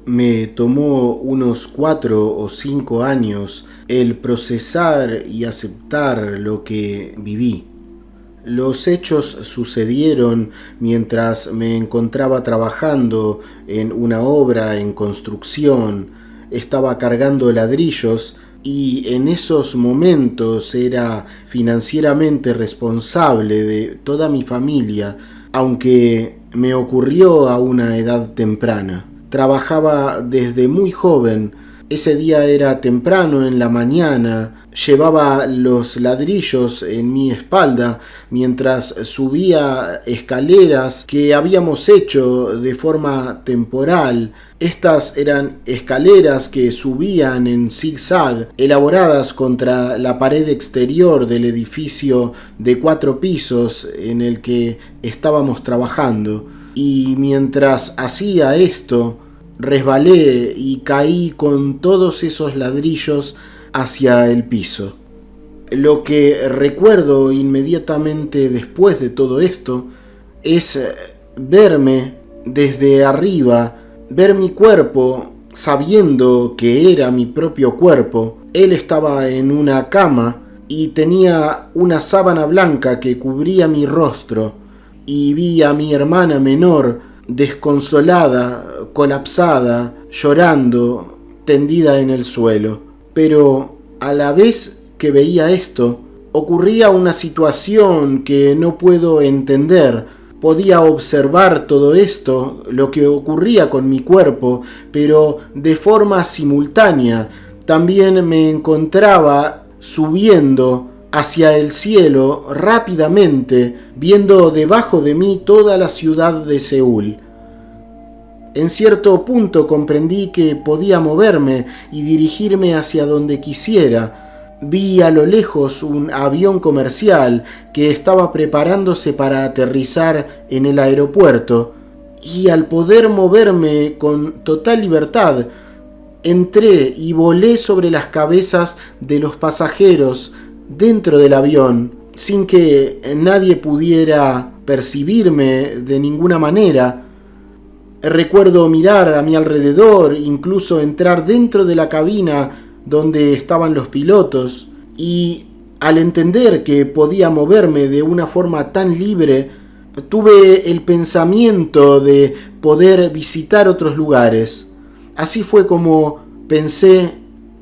Me tomó unos 4 o 5 años el procesar y aceptar lo que viví. Los hechos sucedieron mientras me encontraba trabajando en una obra en construcción, estaba cargando ladrillos y en esos momentos era financieramente responsable de toda mi familia, aunque me ocurrió a una edad temprana. Trabajaba desde muy joven. Ese día era temprano en la mañana, llevaba los ladrillos en mi espalda mientras subía escaleras que habíamos hecho de forma temporal. Estas eran escaleras que subían en zigzag, elaboradas contra la pared exterior del edificio de 4 pisos en el que estábamos trabajando. Y mientras hacía esto, resbalé y caí con todos esos ladrillos hacia el piso. Lo que recuerdo inmediatamente después de todo esto es verme desde arriba, ver mi cuerpo sabiendo que era mi propio cuerpo. Él estaba en una cama y tenía una sábana blanca que cubría mi rostro, y vi a mi hermana menor desconsolada, colapsada, llorando, tendida en el suelo. Pero a la vez que veía esto, ocurría una situación que no puedo entender. Podía observar todo esto, lo que ocurría con mi cuerpo, pero de forma simultánea. También me encontraba subiendo hacia el cielo rápidamente, viendo debajo de mí toda la ciudad de Seúl. En cierto punto comprendí que podía moverme y dirigirme hacia donde quisiera. Vi a lo lejos un avión comercial que estaba preparándose para aterrizar en el aeropuerto, y al poder moverme con total libertad, entré y volé sobre las cabezas de los pasajeros dentro del avión, sin que nadie pudiera percibirme de ninguna manera. Recuerdo mirar a mi alrededor, incluso entrar dentro de la cabina donde estaban los pilotos, y al entender que podía moverme de una forma tan libre, tuve el pensamiento de poder visitar otros lugares. Así fue como pensé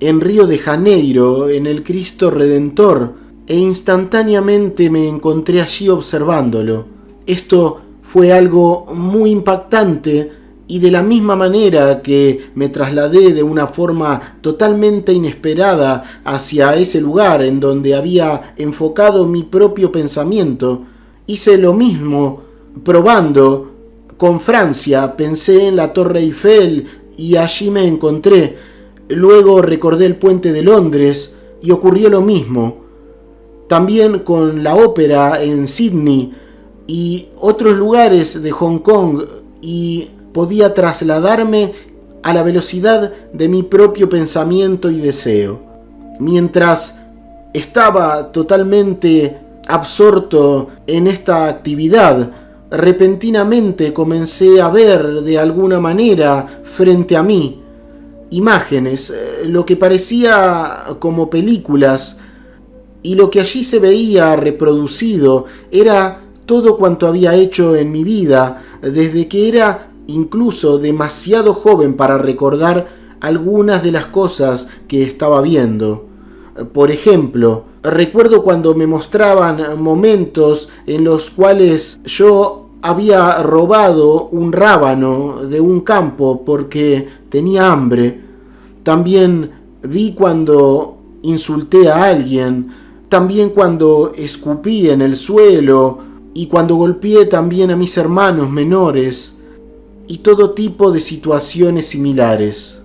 en Río de Janeiro, en el Cristo Redentor, e instantáneamente me encontré allí observándolo. Esto fue algo muy impactante, y de la misma manera que me trasladé de una forma totalmente inesperada hacia ese lugar en donde había enfocado mi propio pensamiento, hice lo mismo probando con Francia. Pensé en la Torre Eiffel y allí me encontré. Luego recordé el puente de Londres y ocurrió lo mismo. También con la ópera en Sydney y otros lugares de Hong Kong, y podía trasladarme a la velocidad de mi propio pensamiento y deseo. Mientras estaba totalmente absorto en esta actividad, repentinamente comencé a ver de alguna manera frente a mí imágenes, lo que parecía como películas, y lo que allí se veía reproducido era todo cuanto había hecho en mi vida, desde que era incluso demasiado joven para recordar algunas de las cosas que estaba viendo. Por ejemplo, recuerdo cuando me mostraban momentos en los cuales yo había robado un rábano de un campo porque tenía hambre. También vi cuando insulté a alguien, también cuando escupí en el suelo y cuando golpeé también a mis hermanos menores, y todo tipo de situaciones similares.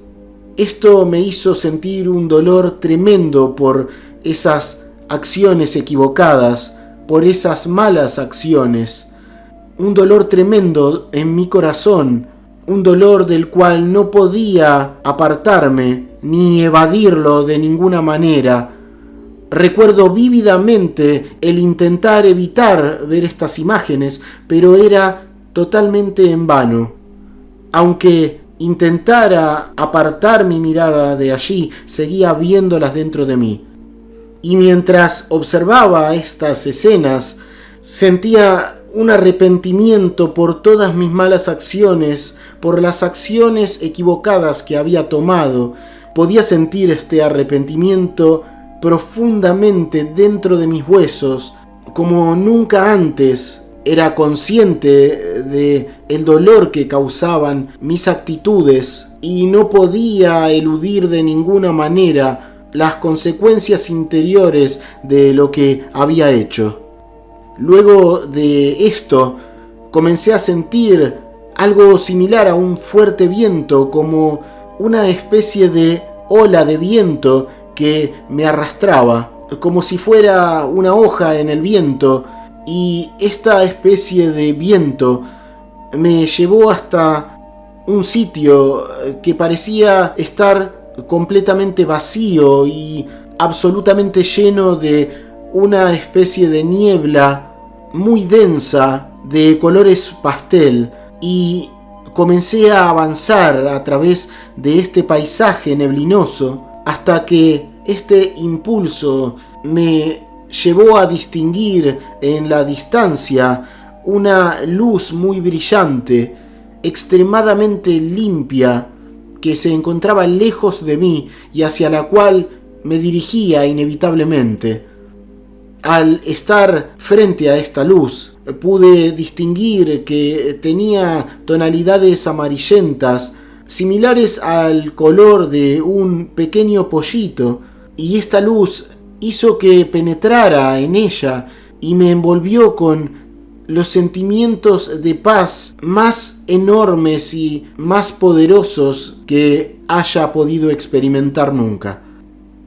Esto me hizo sentir un dolor tremendo por esas acciones equivocadas, por esas malas acciones. Un dolor tremendo en mi corazón, un dolor del cual no podía apartarme ni evadirlo de ninguna manera. Recuerdo vívidamente el intentar evitar ver estas imágenes, pero era totalmente en vano. Aunque intentara apartar mi mirada de allí, seguía viéndolas dentro de mí. Y mientras observaba estas escenas, sentía un arrepentimiento por todas mis malas acciones, por las acciones equivocadas que había tomado. Podía sentir este arrepentimiento profundamente dentro de mis huesos, como nunca antes. Era consciente de el dolor que causaban mis actitudes y no podía eludir de ninguna manera las consecuencias interiores de lo que había hecho. Luego de esto, comencé a sentir algo similar a un fuerte viento, como una especie de ola de viento que me arrastraba, como si fuera una hoja en el viento, y esta especie de viento me llevó hasta un sitio que parecía estar completamente vacío y absolutamente lleno de una especie de niebla muy densa de colores pastel, y comencé a avanzar a través de este paisaje neblinoso hasta que este impulso me llevó a distinguir en la distancia una luz muy brillante, extremadamente limpia, que se encontraba lejos de mí y hacia la cual me dirigía inevitablemente. Al estar frente a esta luz, pude distinguir que tenía tonalidades amarillentas, similares al color de un pequeño pollito, y esta luz hizo que penetrara en ella y me envolvió con los sentimientos de paz más enormes y más poderosos que haya podido experimentar nunca.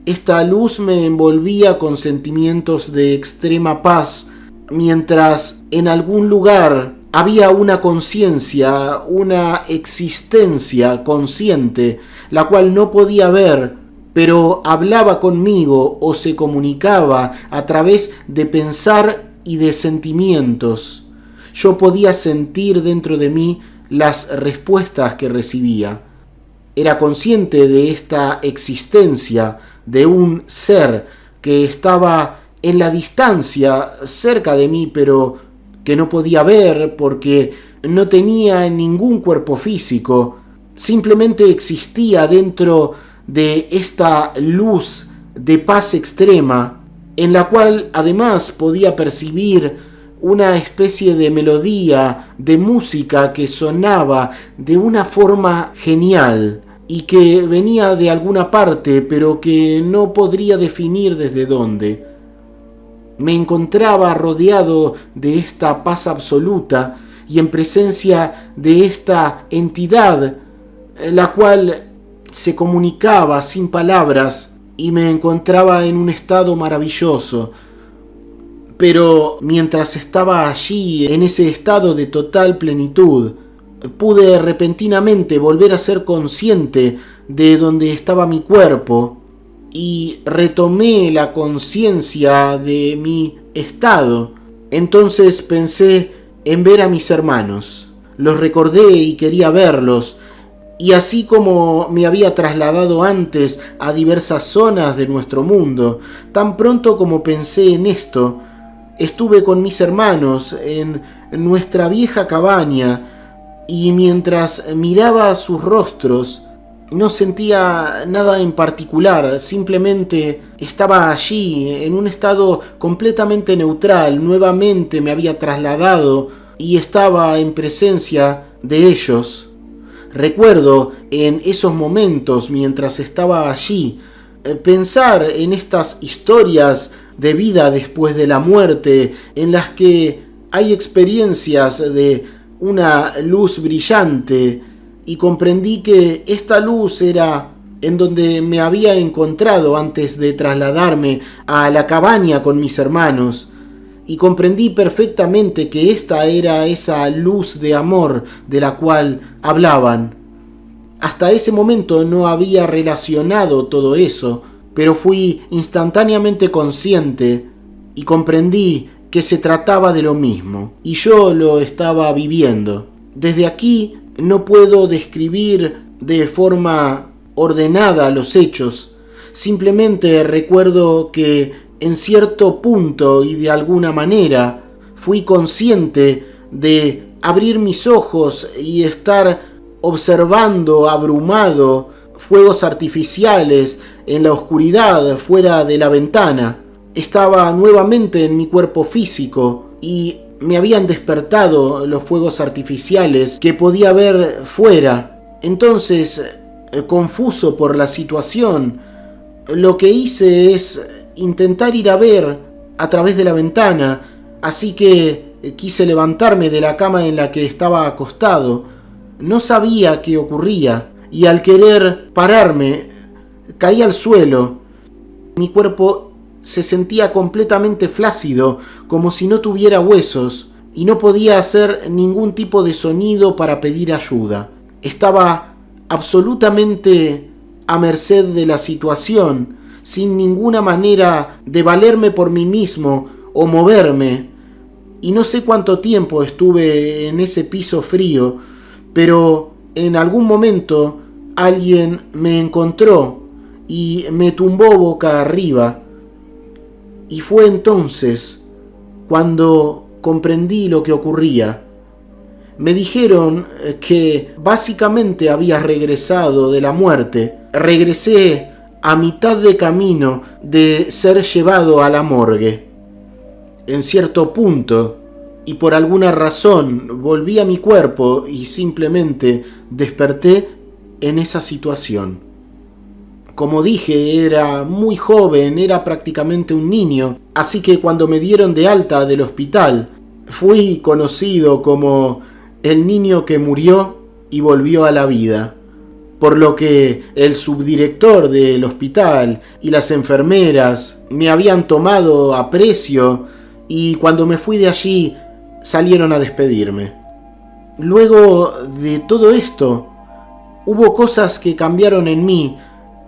Esta luz me envolvía con sentimientos de extrema paz, mientras en algún lugar había una conciencia, una existencia consciente, la cual no podía ver, pero hablaba conmigo o se comunicaba a través de pensar y de sentimientos. Yo podía sentir dentro de mí las respuestas que recibía. Era consciente de esta existencia, de un ser que estaba en la distancia, cerca de mí, pero que no podía ver porque no tenía ningún cuerpo físico. Simplemente existía dentro de esta luz de paz extrema, en la cual además podía percibir una especie de melodía, de música que sonaba de una forma genial y que venía de alguna parte, pero que no podría definir desde dónde. Me encontraba rodeado de esta paz absoluta y en presencia de esta entidad, la cual se comunicaba sin palabras, y me encontraba en un estado maravilloso. Pero mientras estaba allí, en ese estado de total plenitud, pude repentinamente volver a ser consciente de donde estaba mi cuerpo y retomé la conciencia de mi estado. Entonces pensé en ver a mis hermanos. Los recordé y quería verlos, y así como me había trasladado antes a diversas zonas de nuestro mundo, tan pronto como pensé en esto, estuve con mis hermanos en nuestra vieja cabaña, y mientras miraba sus rostros, no sentía nada en particular, simplemente estaba allí en un estado completamente neutral. Nuevamente me había trasladado y estaba en presencia de ellos. Recuerdo en esos momentos, mientras estaba allí, pensar en estas historias de vida después de la muerte, en las que hay experiencias de una luz brillante, y comprendí que esta luz era en donde me había encontrado antes de trasladarme a la cabaña con mis hermanos, y comprendí perfectamente que esta era esa luz de amor de la cual hablaban. Hasta ese momento no había relacionado todo eso, pero fui instantáneamente consciente y comprendí que se trataba de lo mismo, y yo lo estaba viviendo. Desde aquí No puedo describir de forma ordenada los hechos. Simplemente recuerdo que en cierto punto y de alguna manera fui consciente de abrir mis ojos y estar observando abrumado fuegos artificiales en la oscuridad fuera de la ventana. Estaba nuevamente en mi cuerpo físico y me habían despertado los fuegos artificiales que podía ver fuera. Entonces, confuso por la situación, lo que hice es intentar ir a ver a través de la ventana, así que quise levantarme de la cama en la que estaba acostado. No sabía qué ocurría y al querer pararme, caí al suelo. Mi cuerpo se sentía completamente flácido, como si no tuviera huesos, y no podía hacer ningún tipo de sonido para pedir ayuda. Estaba absolutamente a merced de la situación, sin ninguna manera de valerme por mí mismo o moverme. Y no sé cuánto tiempo estuve en ese piso frío, pero en algún momento alguien me encontró y me tumbó boca arriba. Y fue entonces cuando comprendí lo que ocurría. Me dijeron que básicamente había regresado de la muerte. Regresé a mitad de camino de ser llevado a la morgue. En cierto punto, y por alguna razón, volví a mi cuerpo y simplemente desperté en esa situación. Como dije, era muy joven, era prácticamente un niño, así que cuando me dieron de alta del hospital, fui conocido como el niño que murió y volvió a la vida. Por lo que el subdirector del hospital y las enfermeras me habían tomado aprecio y cuando me fui de allí salieron a despedirme. Luego de todo esto, hubo cosas que cambiaron en mí.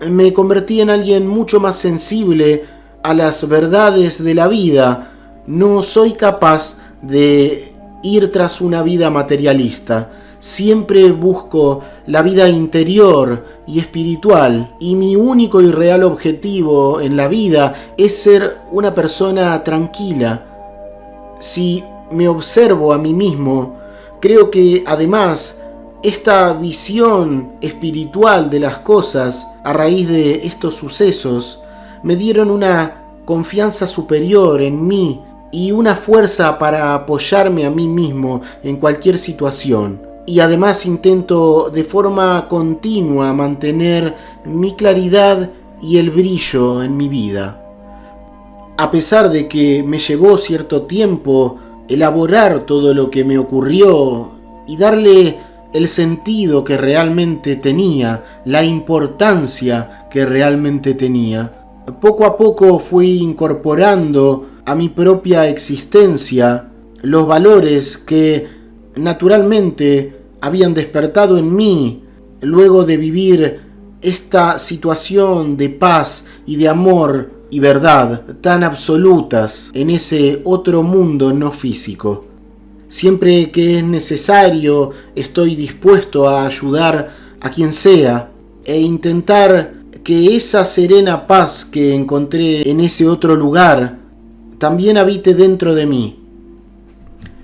Me convertí en alguien mucho más sensible a las verdades de la vida. No soy capaz de ir tras una vida materialista. Siempre busco la vida interior y espiritual. Y mi único y real objetivo en la vida es ser una persona tranquila. Si me observo a mí mismo, creo que además esta visión espiritual de las cosas a raíz de estos sucesos me dieron una confianza superior en mí y una fuerza para apoyarme a mí mismo en cualquier situación. Y además intento de forma continua mantener mi claridad y el brillo en mi vida. A pesar de que me llevó cierto tiempo elaborar todo lo que me ocurrió y darle el sentido que realmente tenía, la importancia que realmente tenía. Poco a poco fui incorporando a mi propia existencia los valores que naturalmente habían despertado en mí luego de vivir esta situación de paz y de amor y verdad tan absolutas en ese otro mundo no físico. Siempre que es necesario, estoy dispuesto a ayudar a quien sea e intentar que esa serena paz que encontré en ese otro lugar también habite dentro de mí.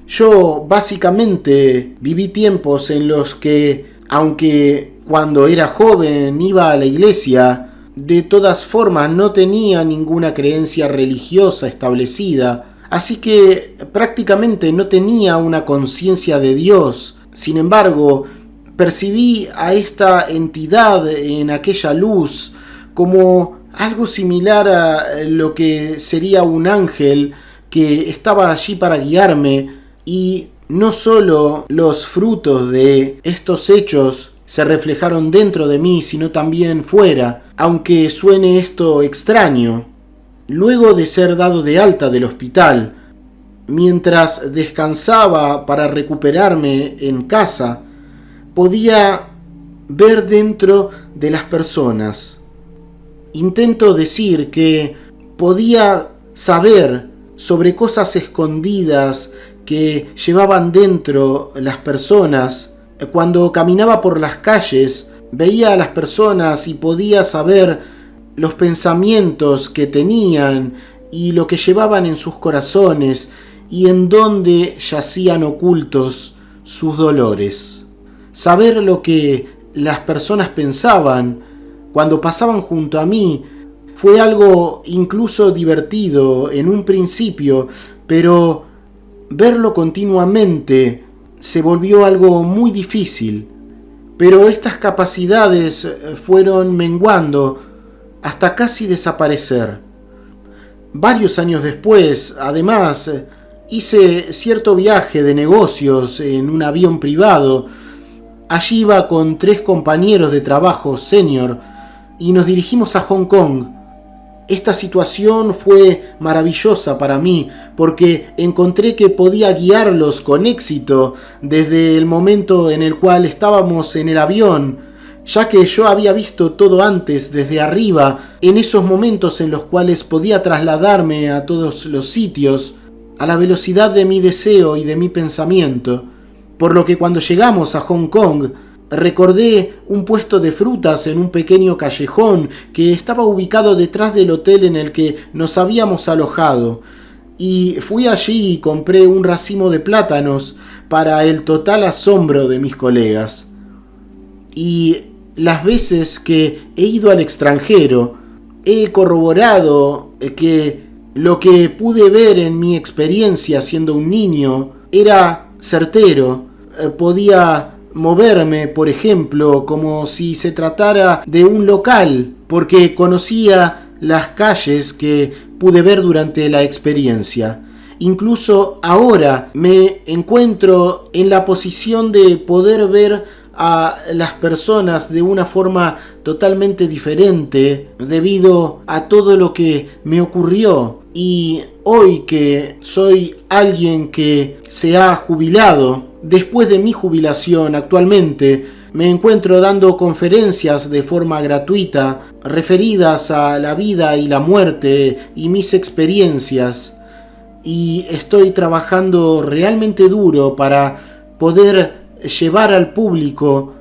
Yo básicamente viví tiempos en los que, aunque cuando era joven iba a la iglesia, de todas formas no tenía ninguna creencia religiosa establecida. Así que prácticamente no tenía una conciencia de Dios. Sin embargo, percibí a esta entidad en aquella luz como algo similar a lo que sería un ángel que estaba allí para guiarme, y no solo los frutos de estos hechos se reflejaron dentro de mí, sino también fuera, aunque suene esto extraño. Luego de ser dado de alta del hospital, mientras descansaba para recuperarme en casa, podía ver dentro de las personas. Intento decir que podía saber sobre cosas escondidas que llevaban dentro las personas Cuando caminaba por las calles, veía a las personas y podía saber los pensamientos que tenían y lo que llevaban en sus corazones y en dónde yacían ocultos sus dolores. Saber lo que las personas pensaban cuando pasaban junto a mí fue algo incluso divertido en un principio, pero verlo continuamente se volvió algo muy difícil. Pero estas capacidades fueron menguando hasta casi desaparecer. Varios años después, además, hice cierto viaje de negocios en un avión privado. Allí iba con 3 compañeros de trabajo senior y nos dirigimos a Hong Kong. Esta situación fue maravillosa para mí porque encontré que podía guiarlos con éxito desde el momento en el cual estábamos en el avión, ya que yo había visto todo antes desde arriba, en esos momentos en los cuales podía trasladarme a todos los sitios a la velocidad de mi deseo y de mi pensamiento. Por lo que cuando llegamos a Hong Kong, recordé un puesto de frutas en un pequeño callejón que estaba ubicado detrás del hotel en el que nos habíamos alojado. Y fui allí y compré un racimo de plátanos para el total asombro de mis colegas. Y las veces que he ido al extranjero, he corroborado que lo que pude ver en mi experiencia siendo un niño era certero. Podía moverme, por ejemplo, como si se tratara de un local, porque conocía las calles que pude ver durante la experiencia. Incluso ahora me encuentro en la posición de poder ver a las personas de una forma totalmente diferente debido a todo lo que me ocurrió. Y hoy que soy alguien que se ha jubilado, después de mi jubilación actualmente, me encuentro dando conferencias de forma gratuita referidas a la vida y la muerte y mis experiencias. Y estoy trabajando realmente duro para poder llevar al público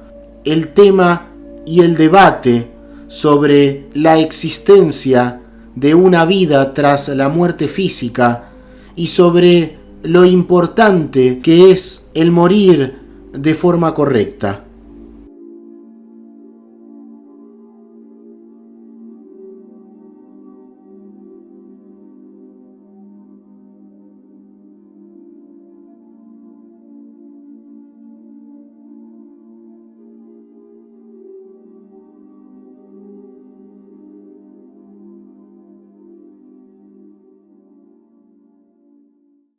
el tema y el debate sobre la existencia de una vida tras la muerte física y sobre lo importante que es el morir de forma correcta.